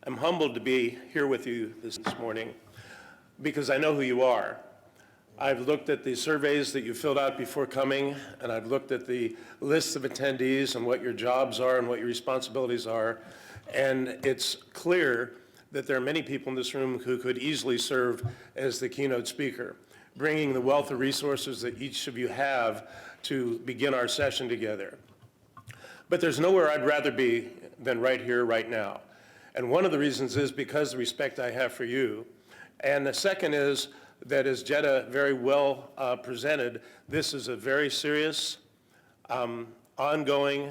I'm humbled to be here with you this morning because I know who you are. I've looked at the surveys that you filled out before coming, and I've looked at the lists of attendees and what your jobs are and what your responsibilities are, and it's clear that there are many people in this room who could easily serve as the keynote speaker, bringing the wealth of resources that each of you have to begin our session together. But there's nowhere I'd rather be than right here, right now. And one of the reasons is because of the respect I have for you. And the second is that, as Jetta very well presented, this is a very serious, ongoing,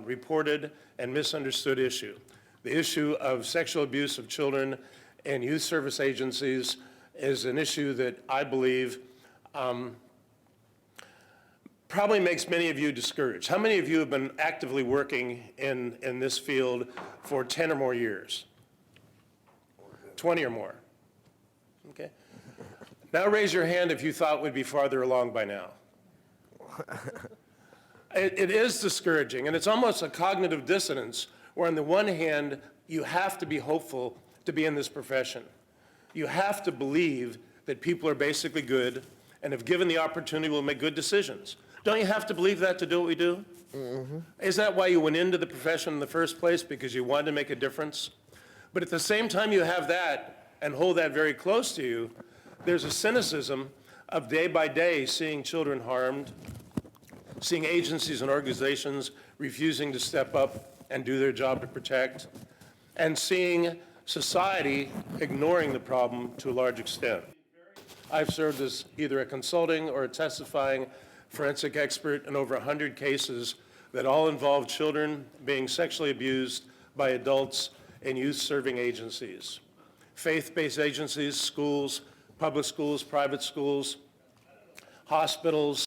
reported and misunderstood issue. The issue of sexual abuse of children in youth service agencies is an issue that I believe probably makes many of you discouraged. How many of you have been actively working in this field for 10 or more years? 20 or more? Okay. Now raise your hand if you thought we'd be farther along by now. It is discouraging, and it's almost a cognitive dissonance, where on the one hand, you have to be hopeful to be in this profession. You have to believe that people are basically good, and if given the opportunity, will make good decisions. Don't you have to believe that to do what we do? Mm-hmm. Isn't that why you went into the profession in the first place? Because you wanted to make a difference? But at the same time you have that and hold that very close to you, there's a cynicism of day by day seeing children harmed, seeing agencies and organizations refusing to step up and do their job to protect, and seeing society ignoring the problem to a large extent. I've served as either a consulting or a testifying forensic expert in over 100 cases that all involve children being sexually abused by adults in youth-serving agencies, faith-based agencies, schools, public schools, private schools, hospitals,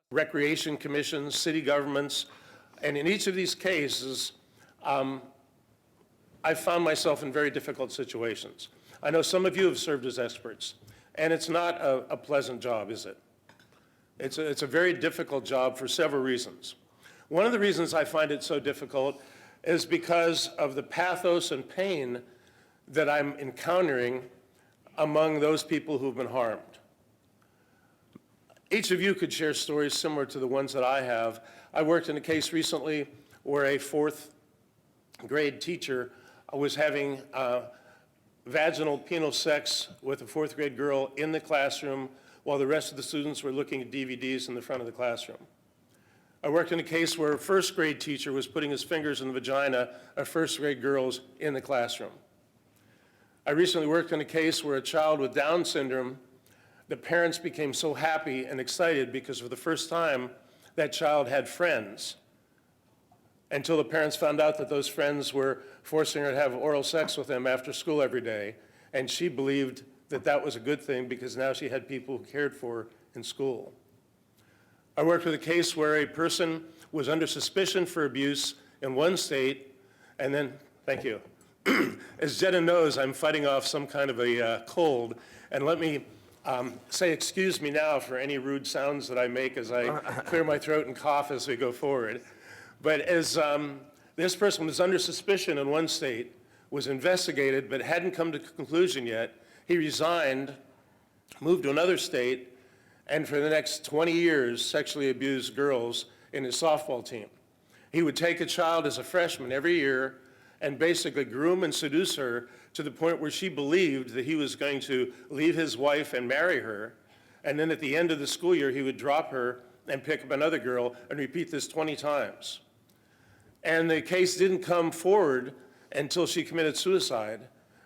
recreation commissions, city governments, and in each of these cases, I found myself in very difficult situations. I know some of you have served as experts, and it's not a pleasant job, is it? It's a very difficult job for several reasons. One of the reasons I find it so difficult is because of the pathos and pain that I'm encountering among those people who've been harmed. Each of you could share stories similar to the ones that I have. I worked in a case recently where a fourth grade teacher was having vaginal penile sex with a fourth grade girl in the classroom while the rest of the students were looking at DVDs in the front of the classroom. I worked in a case where a first grade teacher was putting his fingers in the vagina of first grade girls in the classroom. I recently worked in a case where a child with Down syndrome, the parents became so happy and excited because for the first time that child had friends, until the parents found out that those friends were forcing her to have oral sex with them after school every day, and she believed that that was a good thing because now she had people who cared for her in school. I worked with a case where a person was under suspicion for abuse in one state, and then, thank you. As Jetta knows, I'm fighting off some kind of a cold, and let me say excuse me now for any rude sounds that I make as I clear my throat and cough as we go forward. But as this person was under suspicion in one state, was investigated, but hadn't come to a conclusion yet, he resigned, moved to another state, and for the next 20 years sexually abused girls in his softball team. He would take a child as a freshman every year and basically groom and seduce her to the point where she believed that he was going to leave his wife and marry her, and then at the end of the school year he would drop her and pick up another girl and repeat this 20 times. And the case didn't come forward until she committed suicide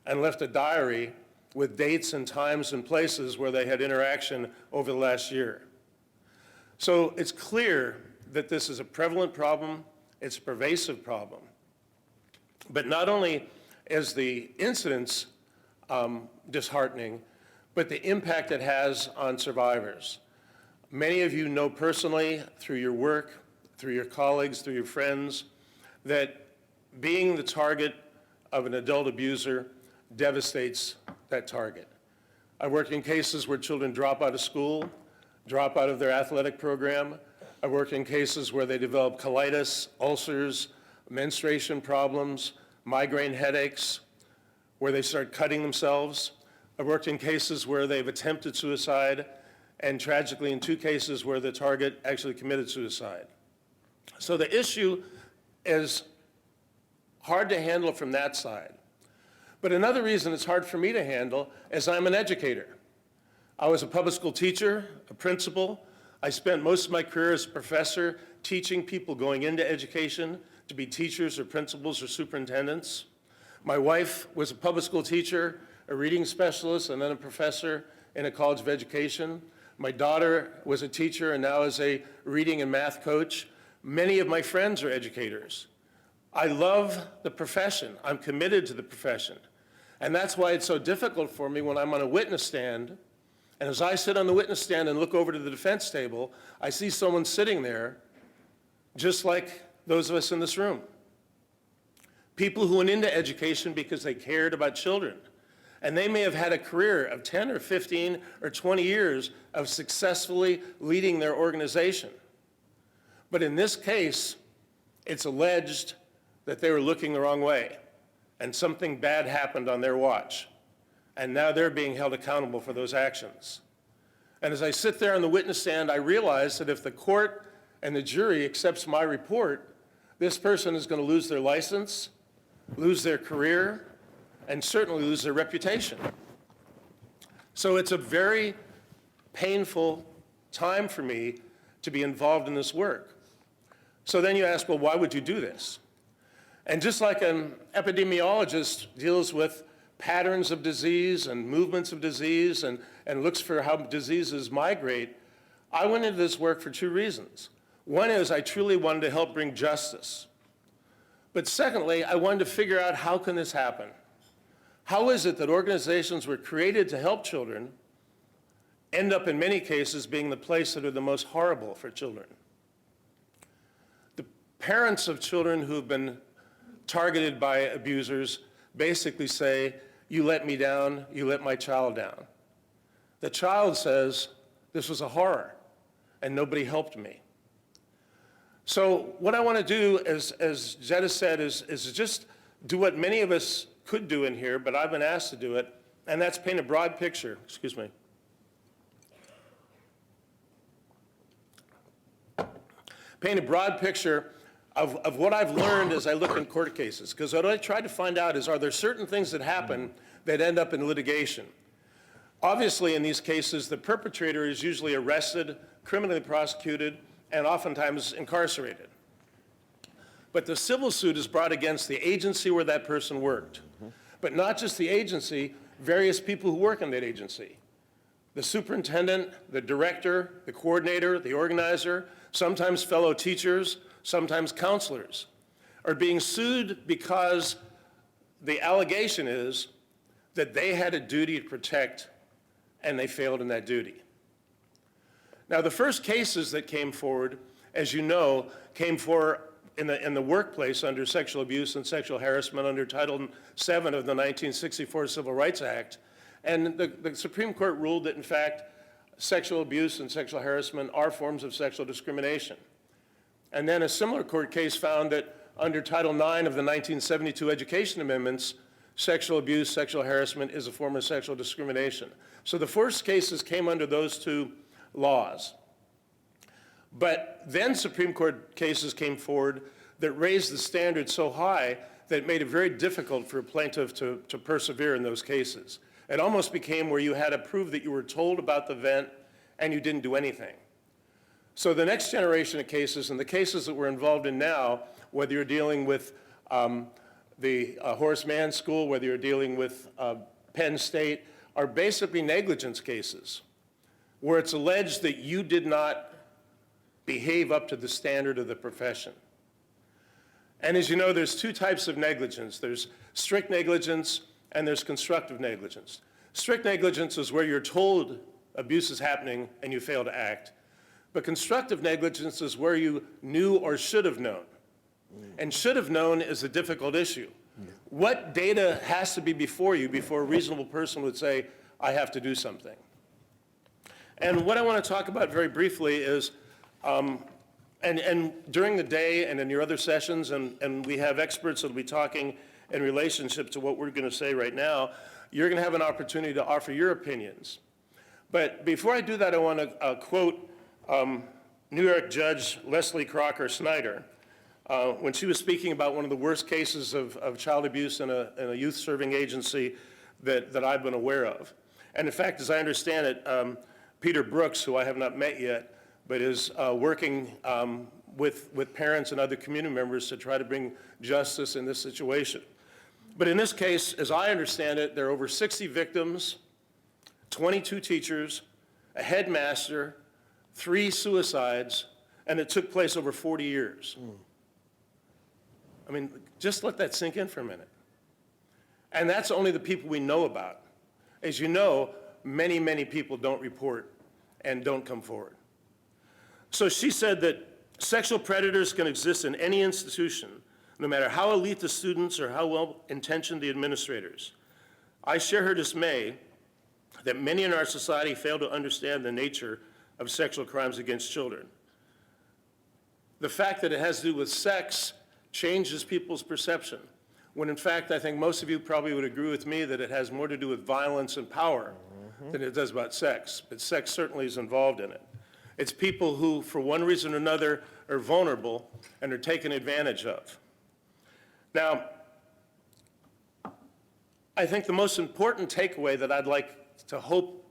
and left a diary with dates and times and places where they had interaction over the last year. So it's clear that this is a prevalent problem, it's a pervasive problem. But not only is the incidence disheartening, but the impact it has on survivors. Many of you know personally through your work, through your colleagues, through your friends, that being the target of an adult abuser devastates that target. I worked in cases where children drop out of school, drop out of their athletic program. I worked in cases where they develop colitis, ulcers, menstruation problems, migraine headaches, where they start cutting themselves. I've worked in cases where they've attempted suicide, and tragically in 2 cases where the target actually committed suicide. So the issue is hard to handle from that side. But another reason it's hard for me to handle is I'm an educator. I was a public school teacher, a principal. I spent most of my career as a professor teaching people going into education to be teachers or principals or superintendents. My wife was a public school teacher, a reading specialist, and then a professor in a college of education. My daughter was a teacher and now is a reading and math coach. Many of my friends are educators. I love the profession. I'm committed to the profession. And that's why it's so difficult for me when I'm on a witness stand. And as I sit on the witness stand and look over to the defense table, I see someone sitting there just like those of us in this room. People who went into education because they cared about children. And they may have had a career of 10 or 15 or 20 years of successfully leading their organization. But in this case, it's alleged that they were looking the wrong way and something bad happened on their watch. And now they're being held accountable for those actions. And as I sit there on the witness stand, I realize that if the court and the jury accepts my report, this person is going to lose their license, lose their career, and certainly lose their reputation. So it's a very painful time for me to be involved in this work. So then you ask, well, why would you do this? And just like an epidemiologist deals with patterns of disease and movements of disease and looks for how diseases migrate, I went into this work for 2 reasons. One is I truly wanted to help bring justice. But secondly, I wanted to figure out how can this happen? How is it that organizations were created to help children end up in many cases being the place that are the most horrible for children? The parents of children who've been targeted by abusers basically say, you let me down, you let my child down. The child says, this was a horror and nobody helped me. So what I want to do, as Jetta said, is just do what many of us could do in here, but I've been asked to do it, and that's paint a broad picture, excuse me. Paint a broad picture of what I've learned as I look in court cases, because what I tried to find out is, are there certain things that happen that end up in litigation? Obviously, in these cases, the perpetrator is usually arrested, criminally prosecuted, and oftentimes incarcerated. But the civil suit is brought against the agency where that person worked. But not just the agency, various people who work in that agency. The superintendent, the director, the coordinator, the organizer, sometimes fellow teachers, sometimes counselors, are being sued because the allegation is that they had a duty to protect and they failed in that duty. Now, the first cases that came forward, as you know, came forward in the workplace under sexual abuse and sexual harassment under Title VII of the 1964 Civil Rights Act. And the Supreme Court ruled that, in fact, sexual abuse and sexual harassment are forms of sexual discrimination. And then a similar court case found that under Title IX of the 1972 Education Amendments, sexual abuse, sexual harassment is a form of sexual discrimination. So the first cases came under those 2 laws. But then Supreme Court cases came forward that raised the standard so high that it made it very difficult for a plaintiff to persevere in those cases. It almost became where you had to prove that you were told about the event and you didn't do anything. So the next generation of cases, and the cases that we're involved in now, whether you're dealing with the Horace Mann School, whether you're dealing with Penn State, are basically negligence cases, where it's alleged that you did not behave up to the standard of the profession. And as you know, there's 2 types of negligence. There's strict negligence and there's constructive negligence. Strict negligence is where you're told abuse is happening and you fail to act. But constructive negligence is where you knew or should have known. And should have known is a difficult issue. What data has to be before you before a reasonable person would say, I have to do something? And what I want to talk about very briefly is, and And during the day and in your other sessions, and we have experts that will be talking in relationship to what we're going to say right now, you're going to have an opportunity to offer your opinions. But before I do that, I want to quote New York Judge Leslie Crocker Snyder when she was speaking about one of the worst cases of child abuse in a youth-serving agency that I've been aware of. And in fact, as I understand it, Peter Brooks, who I have not met yet, but is working with parents and other community members to try to bring justice in this situation. But in this case, as I understand it, there are over 60 victims, 22 teachers, a headmaster, 3 suicides, and it took place over 40 years. I mean, just let that sink in for a minute. And that's only the people we know about. As you know, many, many people don't report and don't come forward. So she said that sexual predators can exist in any institution, no matter how elite the students or how well-intentioned the administrators. I share her dismay that many in our society fail to understand the nature of sexual crimes against children. The fact that it has to do with sex changes people's perception, when in fact I think most of you probably would agree with me that it has more to do with violence and power than it does about sex, but sex certainly is involved in it. It's people who, for one reason or another, are vulnerable and are taken advantage of. Now, I think the most important takeaway that I'd like to hope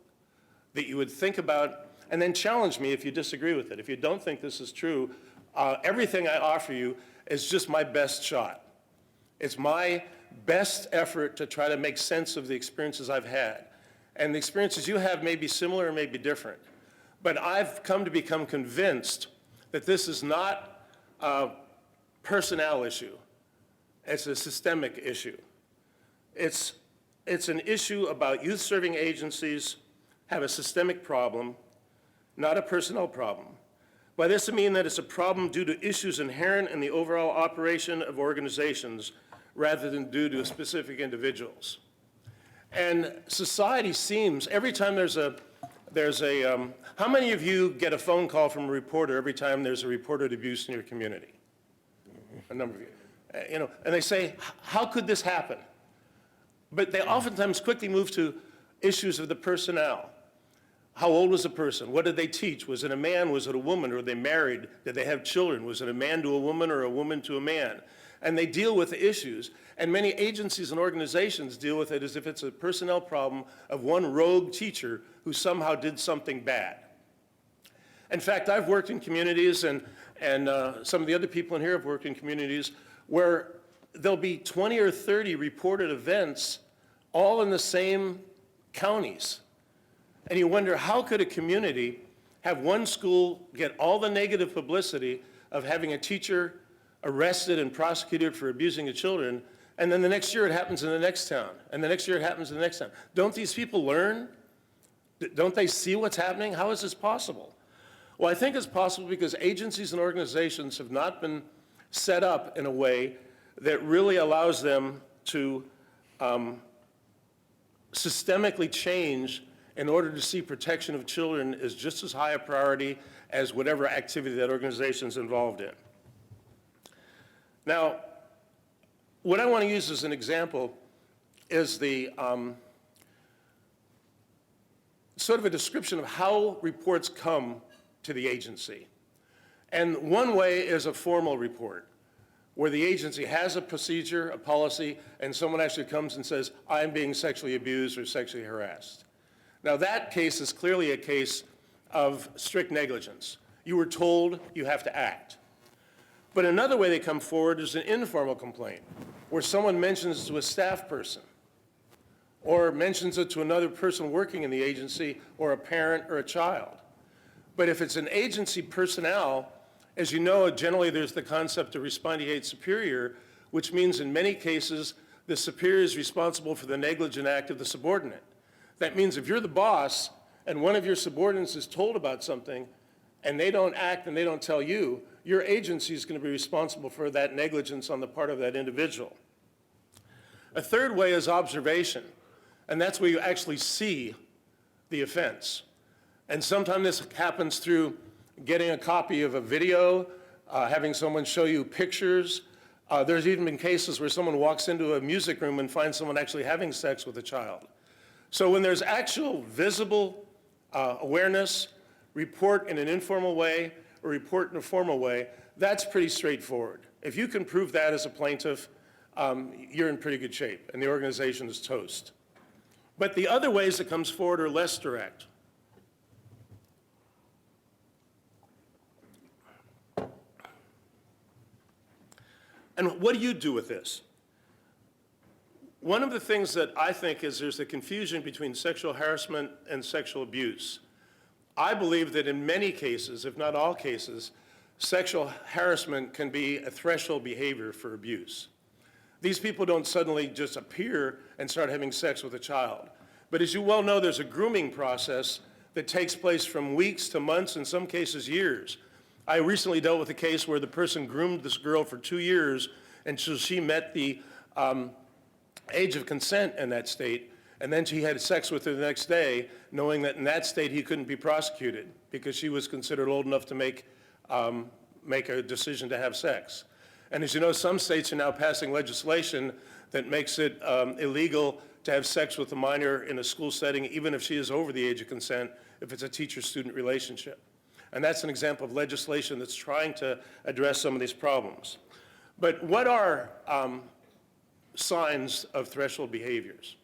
that you would think about, and then challenge me if you disagree with it. If you don't think this is true, everything I offer you is just my best shot. It's my best effort to try to make sense of the experiences I've had. And the experiences you have may be similar or may be different. But I've come to become convinced that this is not a personnel issue. It's a systemic issue. It's an issue about youth-serving agencies have a systemic problem, not a personnel problem. By this I mean that it's a problem due to issues inherent in the overall operation of organizations rather than due to specific individuals. And society seems, every time how many of you get a phone call from a reporter every time there's a reported abuse in your community? A number of you. And they say, how could this happen? But they oftentimes quickly move to issues of the personnel. How old was the person? What did they teach? Was it a man? Was it a woman? Or were they married? Did they have children? Was it a man to a woman or a woman to a man? And they deal with the issues. And many agencies and organizations deal with it as if it's a personnel problem of one rogue teacher who somehow did something bad. In fact, I've worked in communities, and some of the other people in here have worked in communities where there'll be 20 or 30 reported events all in the same counties. And you wonder, how could a community have one school get all the negative publicity of having a teacher arrested and prosecuted for abusing the children, and then the next year it happens in the next town, and the next year it happens in the next town? Don't these people learn? Don't they see what's happening? How is this possible? Well, I think it's possible because agencies and organizations have not been set up in a way that really allows them to systemically change in order to see protection of children as just as high a priority as whatever activity that organization is involved in. Now, what I want to use as an example is the sort of a description of how reports come to the agency. And one way is a formal report, where the agency has a procedure, a policy, and someone actually comes and says, I'm being sexually abused or sexually harassed. Now that case is clearly a case of strict negligence. You were told, you have to act. But another way they come forward is an informal complaint, where someone mentions to a staff person, or mentions it to another person working in the agency, or a parent or a child. But if it's an agency personnel, as you know, generally there's the concept of respondeat superior, which means in many cases the superior is responsible for the negligent act of the subordinate. That means if you're the boss and one of your subordinates is told about something and they don't act and they don't tell you, your agency is going to be responsible for that negligence on the part of that individual. A third way is observation, and that's where you actually see the offense. And sometimes this happens through getting a copy of a video, having someone show you pictures. There's even been cases where someone walks into a music room and finds someone actually having sex with a child. So when there's actual visible awareness, report in an informal way or report in a formal way, that's pretty straightforward. If you can prove that as a plaintiff, you're in pretty good shape, and the organization is toast. But the other ways it comes forward are less direct. And what do you do with this? One of the things that I think is there's a confusion between sexual harassment and sexual abuse. I believe that in many cases, if not all cases, sexual harassment can be a threshold behavior for abuse. These people don't suddenly just appear and start having sex with a child. But as you well know, there's a grooming process that takes place from weeks to months, in some cases years. I recently dealt with a case where the person groomed this girl for 2 years until she met the age of consent in that state, and then she had sex with her the next day, knowing that in that state he couldn't be prosecuted because she was considered old enough to make a decision to have sex. And as you know, some states are now passing legislation that makes it illegal to have sex with a minor in a school setting, even if she is over the age of consent, if it's a teacher-student relationship. And that's an example of legislation that's trying to address some of these problems. But what are signs of threshold behaviors?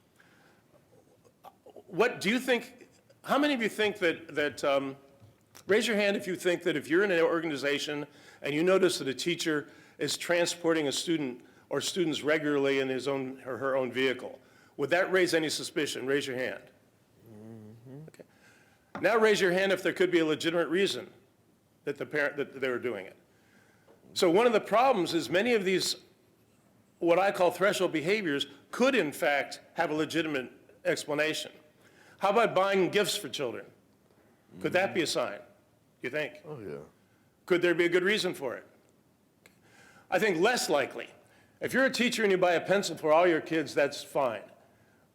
What do you think, how many of you think that raise your hand if you think that if you're in an organization and you notice that a teacher is transporting a student or students regularly in his own or her own vehicle, would that raise any suspicion? Raise your hand. Okay. Now raise your hand if there could be a legitimate reason that that they were doing it. So one of the problems is many of these, what I call threshold behaviors, could in fact have a legitimate explanation. How about buying gifts for children? Could that be a sign, you think? Oh, yeah. Could there be a good reason for it? I think less likely. If you're a teacher and you buy a pencil for all your kids, that's fine.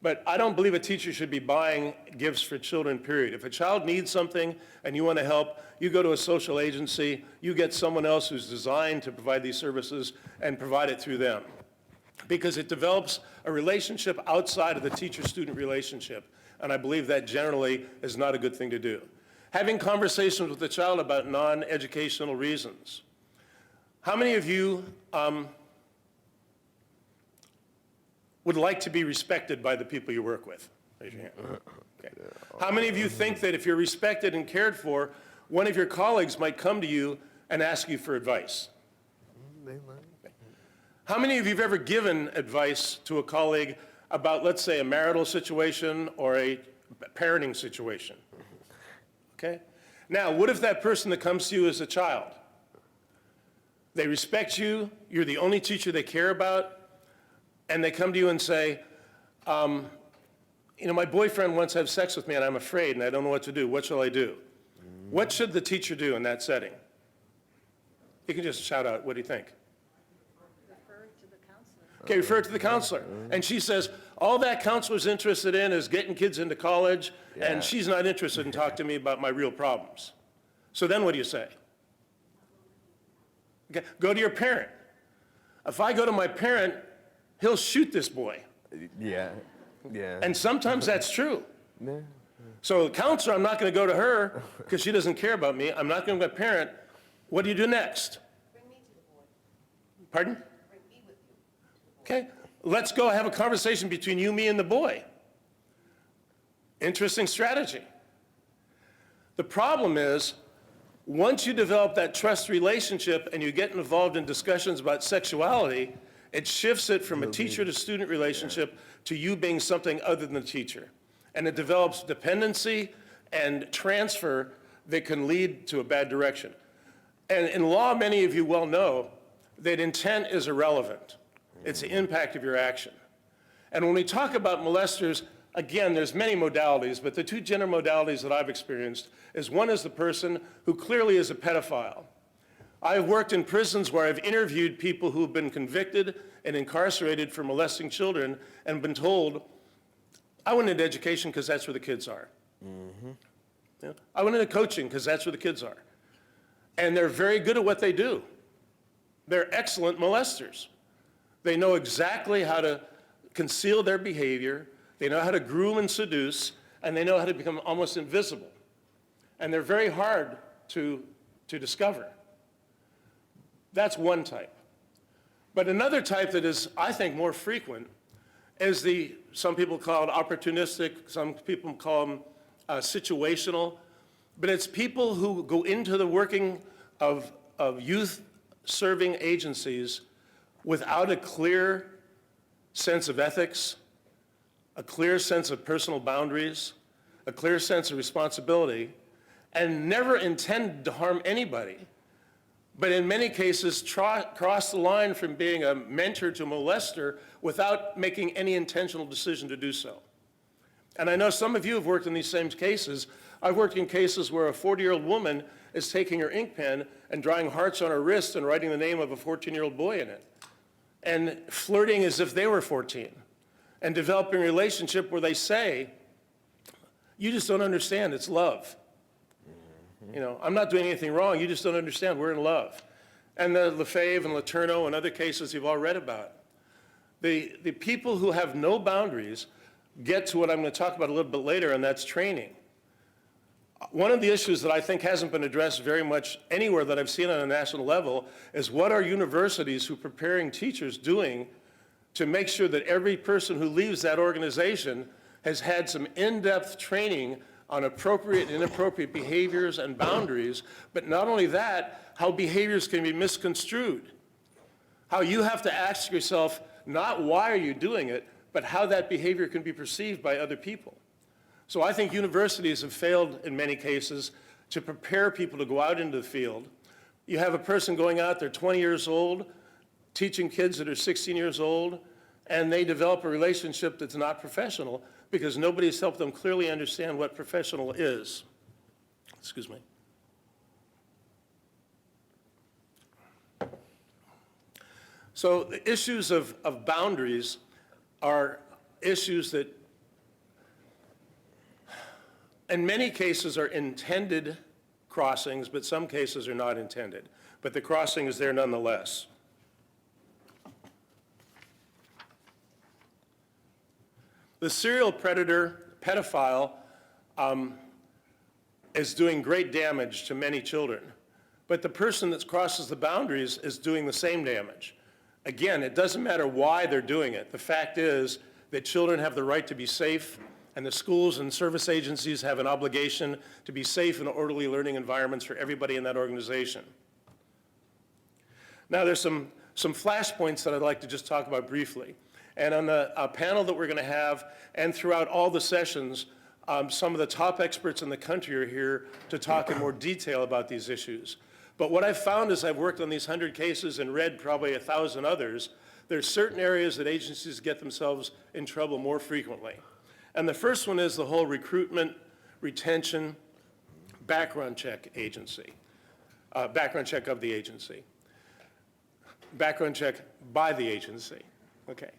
But I don't believe a teacher should be buying gifts for children, period. If a child needs something and you want to help, you go to a social agency, you get someone else who's designed to provide these services and provide it through them. Because it develops a relationship outside of the teacher-student relationship. And I believe that generally is not a good thing to do. Having conversations with the child about non-educational reasons. How many of you would like to be respected by the people you work with? Raise your hand. Okay. How many of you think that if you're respected and cared for, one of your colleagues might come to you and ask you for advice? Okay. How many of you have ever given advice to a colleague about, let's say, a marital situation or a parenting situation? Okay? Now, what if that person that comes to you is a child? They respect you, you're the only teacher they care about, and they come to you and say, you know, my boyfriend wants to have sex with me and I'm afraid and I don't know what to do. What shall I do? What should the teacher do in that setting? You can just shout out, what do you think? Refer to the counselor. Okay, refer to the counselor. And she says, all that counselor's interested in is getting kids into college, and she's not interested in talking to me about my real problems. So then what do you say? Okay, go to your parent. If I go to my parent, he'll shoot this boy. Yeah, yeah. And sometimes that's true. Yeah. So the counselor, I'm not going to go to her because she doesn't care about me. I'm not going to go to my parent. What do you do next? Bring me to the board. Pardon? Bring me with you. Okay, let's go have a conversation between you, me, and the boy. Interesting strategy. The problem is, once you develop that trust relationship and you get involved in discussions about sexuality, it shifts it from a teacher to student relationship to you being something other than the teacher. And it develops dependency and transfer that can lead to a bad direction. And in law, many of you well know that intent is irrelevant. It's the impact of your action. And when we talk about molesters, again, there's many modalities, but the two general modalities that I've experienced is one is the person who clearly is a pedophile. I've worked in prisons where I've interviewed people who have been convicted and incarcerated for molesting children and been told, I went into education because that's where the kids are. I went into coaching because that's where the kids are. And they're very good at what they do. they're excellent molesters. They know exactly how to conceal their behavior, they know how to groom and seduce, and they know how to become almost invisible. And they're very hard to discover. That's one type. But another type that is, I think, more frequent is some people call it opportunistic, some people call them situational, but it's people who go into the working of youth-serving agencies without a clear sense of ethics, a clear sense of personal boundaries, a clear sense of responsibility, and never intended to harm anybody, but in many cases cross the line from being a mentor to a molester without making any intentional decision to do so. And I know some of you have worked in these same cases. I've worked in cases where a 40-year-old woman is taking her ink pen and drawing hearts on her wrist and writing the name of a 14-year-old boy in it, and flirting as if they were 14, and developing a relationship where they say, you just don't understand, it's love. You know, I'm not doing anything wrong, you just don't understand, we're in love. And the Lefebvre and Letourneau and other cases you've all read about. The people who have no boundaries get to what I'm going to talk about a little bit later, and that's training. One of the issues that I think hasn't been addressed very much anywhere that I've seen on a national level is what are universities who are preparing teachers doing to make sure that every person who leaves that organization has had some in-depth training on appropriate and inappropriate behaviors and boundaries, but not only that, how behaviors can be misconstrued. How you have to ask yourself, not why are you doing it, but how that behavior can be perceived by other people. So I think universities have failed in many cases to prepare people to go out into the field. You have a person going out, they're 20 years old, teaching kids that are 16 years old, and they develop a relationship that's not professional because nobody's helped them clearly understand what professional is. Excuse me. So the issues of boundaries are issues that in many cases are intended crossings, but some cases are not intended. But the crossing is there nonetheless. The serial predator, pedophile, is doing great damage to many children. But the person that crosses the boundaries is doing the same damage. Again, it doesn't matter why they're doing it. The fact is that children have the right to be safe, and the schools and service agencies have an obligation to be safe and orderly learning environments for everybody in that organization. Now, there's some flashpoints that I'd like to just talk about briefly. And on the panel that we're going to have, and throughout all the sessions, some of the top experts in the country are here to talk in more detail about these issues. But what I've found as I've worked on these 100 cases and read probably 1,000 others, there's certain areas that agencies get themselves in trouble more frequently. And the first one is the whole recruitment, retention, background check agency, background check of the agency, background check by the agency, okay.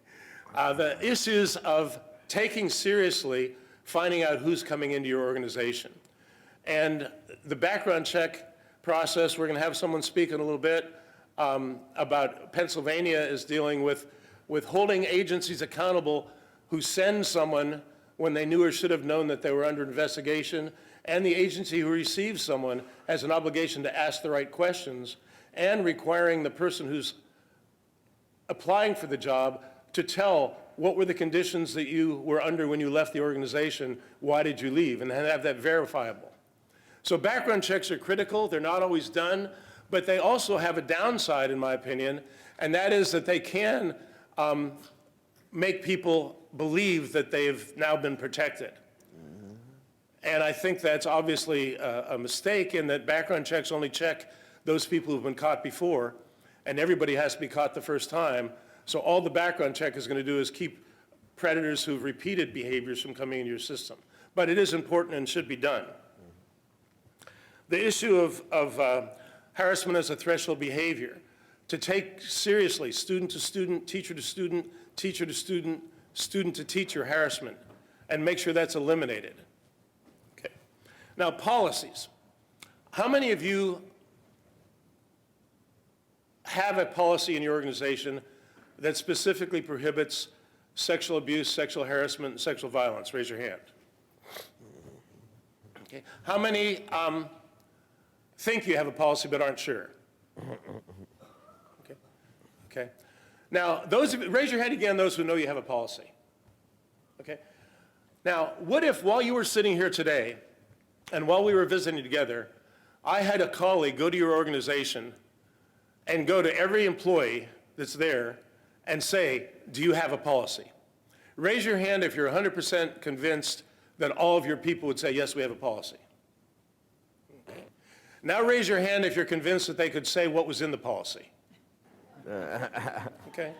The issues of taking seriously finding out who's coming into your organization. And the background check process, we're going to have someone speak in a little bit about Pennsylvania is dealing with holding agencies accountable who send someone when they knew or should have known that they were under investigation, and the agency who receives someone has an obligation to ask the right questions, and requiring the person who's applying for the job to tell what were the conditions that you were under when you left the organization, why did you leave, and have that verifiable. So background checks are critical, they're not always done, but they also have a downside in my opinion, and that is that they can make people believe that they've now been protected. And I think that's obviously a mistake in that background checks only check those people who've been caught before, and everybody has to be caught the first time. So all the background check is going to do is keep predators who've repeated behaviors from coming into your system. But it is important and should be done. The issue of harassment as a threshold behavior, to take seriously student to student, teacher to student, teacher to student, student to teacher harassment, and make sure that's eliminated. Okay. Now, policies. How many of you have a policy in your organization that specifically prohibits sexual abuse, sexual harassment, and sexual violence? Raise your hand. Okay. How many think you have a policy but aren't sure? Okay. Okay. Now, raise your hand again, those who know you have a policy. Okay. Now, what if while you were sitting here today and while we were visiting together, I had a colleague go to your organization and go to every employee that's there and say, do you have a policy? Raise your hand if you're 100% convinced that all of your people would say, yes, we have a policy. Okay. Now raise your hand if you're convinced that they could say what was in the policy. Okay?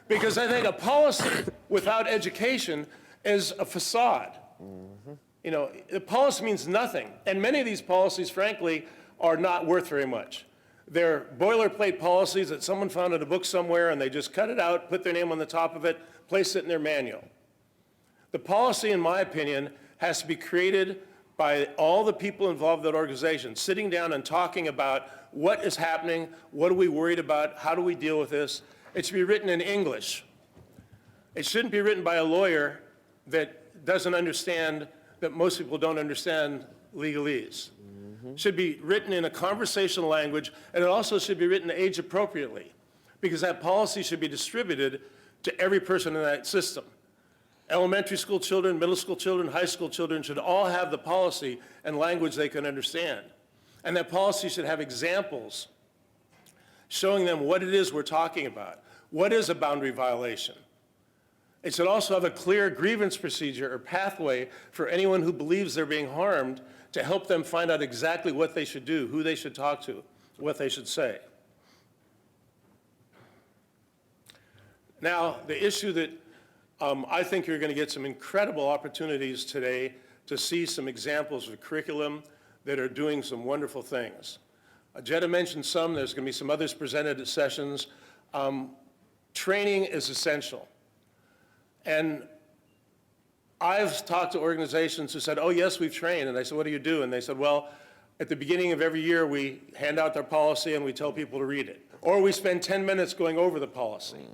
Because I think a policy without education is a facade. You know, the policy means nothing. And many of these policies, frankly, are not worth very much. They're boilerplate policies that someone found in a book somewhere and they just cut it out, put their name on the top of it, place it in their manual. The policy, in my opinion, has to be created by all the people involved in that organization, sitting down and talking about what is happening, what are we worried about, how do we deal with this. It should be written in English. It shouldn't be written by a lawyer that doesn't understand, that most people don't understand legalese. It should be written in a conversational language, and it also should be written age appropriately, because that policy should be distributed to every person in that system. Elementary school children, middle school children, high school children should all have the policy and language they can understand. And that policy should have examples showing them what it is we're talking about. What is a boundary violation? It should also have a clear grievance procedure or pathway for anyone who believes they're being harmed to help them find out exactly what they should do, who they should talk to, what they should say. Now, the issue that I think you're going to get some incredible opportunities today to see some examples of curriculum that are doing some wonderful things. Jetta mentioned some. There's going to be some others presented at sessions. Training is essential. And I've talked to organizations who said, oh, yes, we've trained. And I said, what do you do? And they said, well, at the beginning of every year, we hand out their policy and we tell people to read it. Or we spend 10 minutes going over the policy.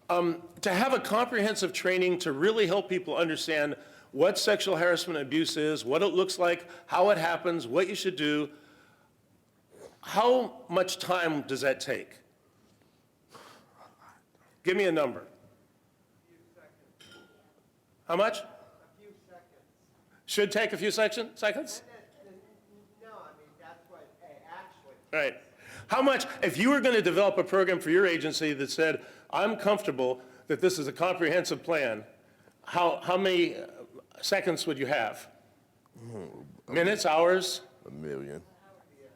To have a comprehensive training to really help people understand what sexual harassment and abuse is, what it looks like, how it happens, what you should do, how much time does that take? Give me a number. How much? A few seconds. Should take a few seconds? No, I mean, that's what actually. Right. How much, if you were going to develop a program for your agency that said, I'm comfortable that this is a comprehensive plan, how many seconds would you have? Minutes, hours? A million.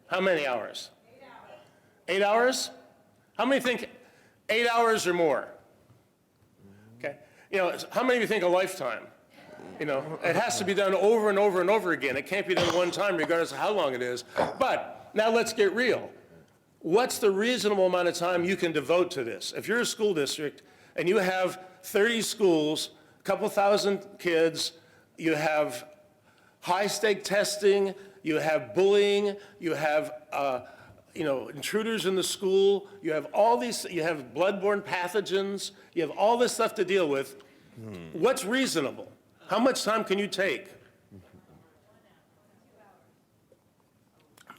How many hours? 8 hours. 8 hours? How many think 8 hours or more? Okay. You know, how many of you think a lifetime? You know, it has to be done over and over and over again. It can't be done one time regardless of how long it is. But now let's get real. What's the reasonable amount of time you can devote to this? If you're a school district and you have 30 schools, a couple thousand kids, you have high-stake testing, you have bullying, you have intruders in the school, you have all these, you have bloodborne pathogens, you have all this stuff to deal with. What's reasonable? How much time can you take?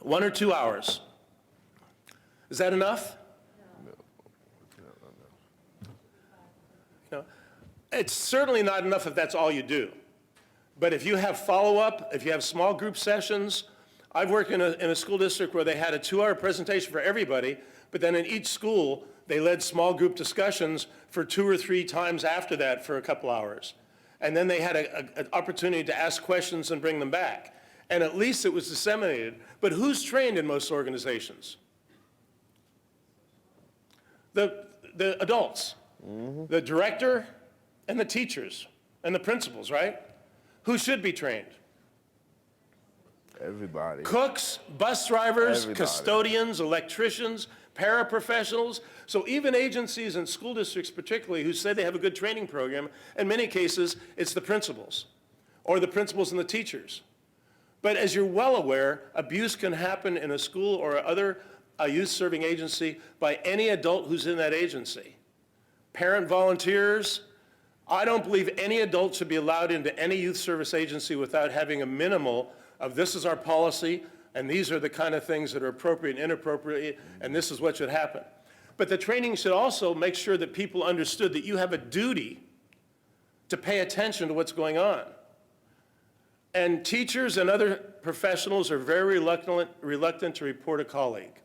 1 or 2 hours. Is that enough? No. It's certainly not enough if that's all you do. But if you have follow-up, if you have small group sessions, I've worked in a school district where they had a 2-hour presentation for everybody, but then in each school, they led small group discussions for 2 or 3 times after that for a couple hours. And then they had an opportunity to ask questions and bring them back. And at least it was disseminated. But who's trained in most organizations? The adults, the director and the teachers and the principals, right? Who should be trained? Everybody. Cooks, bus drivers, Everybody. custodians, electricians, paraprofessionals. So even agencies and school districts particularly who say they have a good training program, in many cases, it's the principals or the principals and the teachers. But as you're well aware, abuse can happen in a school or other a youth-serving agency by any adult who's in that agency. Parent volunteers, I don't believe any adult should be allowed into any youth service agency without having a minimal of this is our policy, and these are the kind of things that are appropriate and inappropriate, and this is what should happen. But the training should also make sure that people understood that you have a duty to pay attention to what's going on. And teachers and other professionals are very reluctant to report a colleague.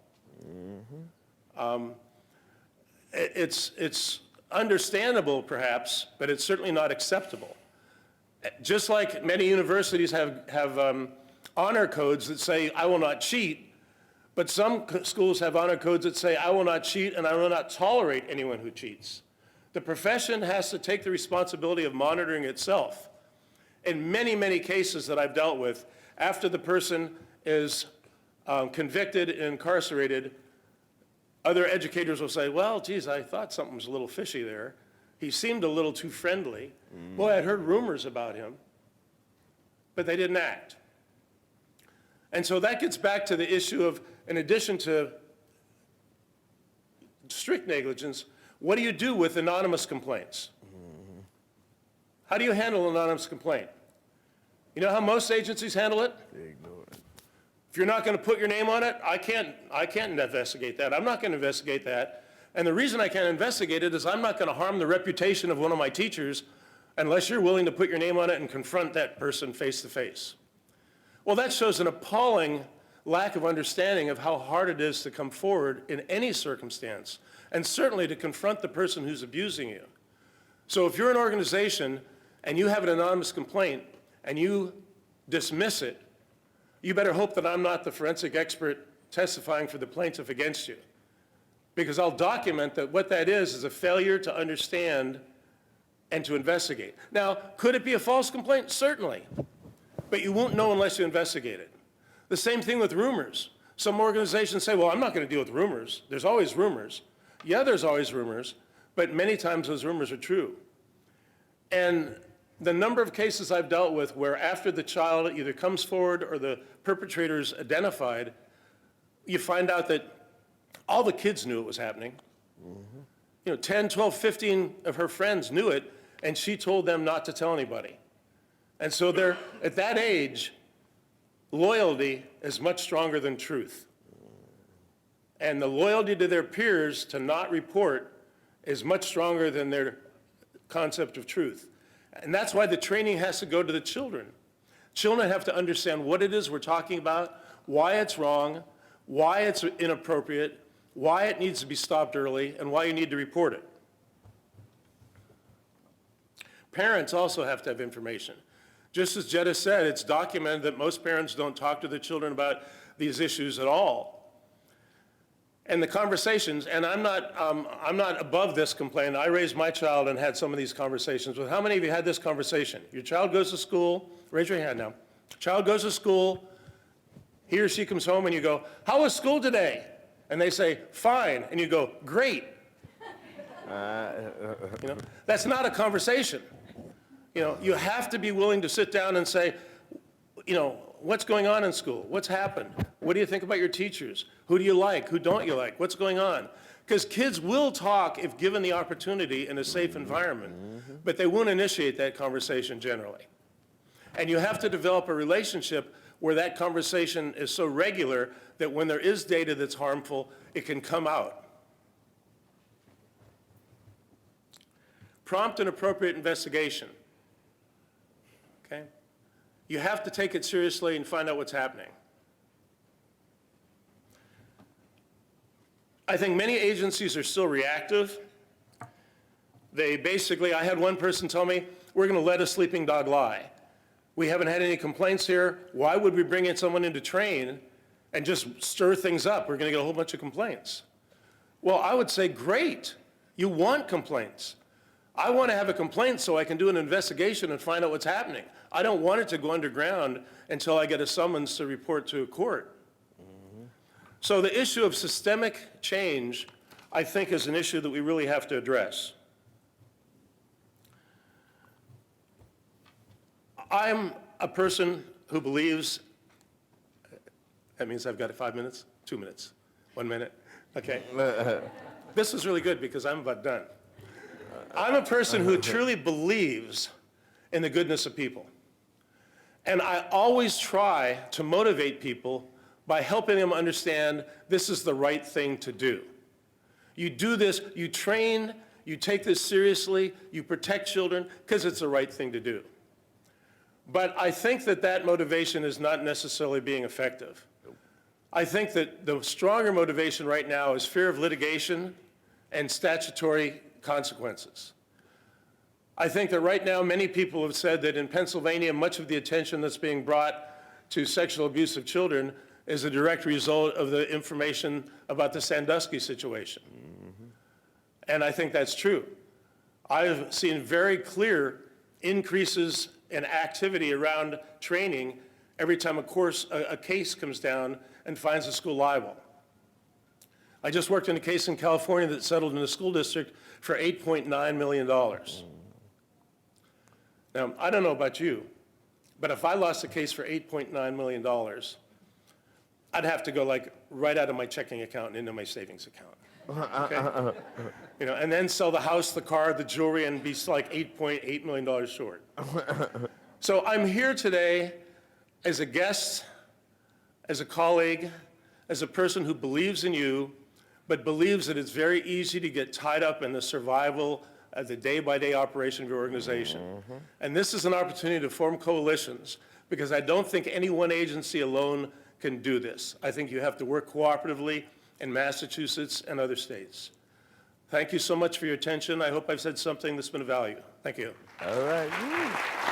It's understandable, perhaps, but it's certainly not acceptable. Just like many universities have honor codes that say, I will not cheat, but some schools have honor codes that say, I will not cheat and I will not tolerate anyone who cheats. The profession has to take the responsibility of monitoring itself. In many, many cases that I've dealt with, after the person is convicted and incarcerated, other educators will say, well, geez, I thought something was a little fishy there. He seemed a little too friendly. Boy, I'd heard rumors about him, but they didn't act. And so that gets back to the issue of, in addition to strict negligence, what do you do with anonymous complaints? How do you handle an anonymous complaint? You know how most agencies handle it? They ignore it. If you're not going to put your name on it, I can't investigate that. I'm not going to investigate that. And the reason I can't investigate it is I'm not going to harm the reputation of one of my teachers unless you're willing to put your name on it and confront that person face to face. Well, that shows an appalling lack of understanding of how hard it is to come forward in any circumstance, and certainly to confront the person who's abusing you. So if you're an organization and you have an anonymous complaint and you dismiss it, you better hope that I'm not the forensic expert testifying for the plaintiff against you. Because I'll document that what that is a failure to understand and to investigate. Now, could it be a false complaint? Certainly. But you won't know unless you investigate it. The same thing with rumors. Some organizations say, well, I'm not going to deal with rumors. There's always rumors. Yeah, there's always rumors, but many times those rumors are true. And the number of cases I've dealt with where after the child either comes forward or the perpetrator is identified, you find out that all the kids knew it was happening. You know, 10, 12, 15 of her friends knew it, and she told them not to tell anybody. And so they're, at that age, loyalty is much stronger than truth. And the loyalty to their peers to not report is much stronger than their concept of truth. And that's why the training has to go to the children. Children have to understand what it is we're talking about, why it's wrong, why it's inappropriate, why it needs to be stopped early, and why you need to report it. Parents also have to have information. Just as Jetta said, it's documented that most parents don't talk to their children about these issues at all. And the conversations, and I'm not above this complaint. I raised my child and had some of these conversations with. How many of you had this conversation? Your child goes to school, raise your hand now. Child goes to school, he or she comes home and you go, how was school today? And they say, fine, and you go, great. You know, that's not a conversation. You know, you have to be willing to sit down and say, you know, what's going on in school? What's happened? What do you think about your teachers? Who do you like? Who don't you like? What's going on? Because kids will talk if given the opportunity in a safe environment, but they won't initiate that conversation generally. And you have to develop a relationship where that conversation is so regular that when there is data that's harmful, it can come out. Prompt and appropriate investigation. Okay? You have to take it seriously and find out what's happening. I think many agencies are still reactive. They basically, I had one person tell me, we're going to let a sleeping dog lie. We haven't had any complaints here. Why would we bring in someone in to train and just stir things up? We're going to get a whole bunch of complaints. Well, I would say, great. You want complaints. I want to have a complaint so I can do an investigation and find out what's happening. I don't want it to go underground until I get a summons to report to a court. So the issue of systemic change, I think, is an issue that we really have to address. I'm a person who believes, that means I've got 5 minutes? 2 minutes. 1 minute? Okay. This is really good because I'm about done. I'm a person who truly believes in the goodness of people. And I always try to motivate people by helping them understand this is the right thing to do. You do this, you train, you take this seriously, you protect children because it's the right thing to do. But I think that that motivation is not necessarily being effective. I think that the stronger motivation right now is fear of litigation and statutory consequences. I think that right now many people have said that in Pennsylvania, much of the attention that's being brought to sexual abuse of children is a direct result of the information about the Sandusky situation. And I think that's true. I've seen very clear increases in activity around training every time a case comes down and finds a school liable. I just worked in a case in California that settled in a school district for $8.9 million. Now, I don't know about you, but if I lost a case for $8.9 million, I'd have to go like right out of my checking account and into my savings account. Okay? You know, and then sell the house, the car, the jewelry, and be like $8.8 million short. So I'm here today as a guest, as a colleague, as a person who believes in you, but believes that it's very easy to get tied up in the survival of the day-by-day operation of your organization. And this is an opportunity to form coalitions, because I don't think any one agency alone can do this. I think you have to work cooperatively in Massachusetts and other states. Thank you so much for your attention. I hope I've said something that's been of value. Thank you. All right. Woo.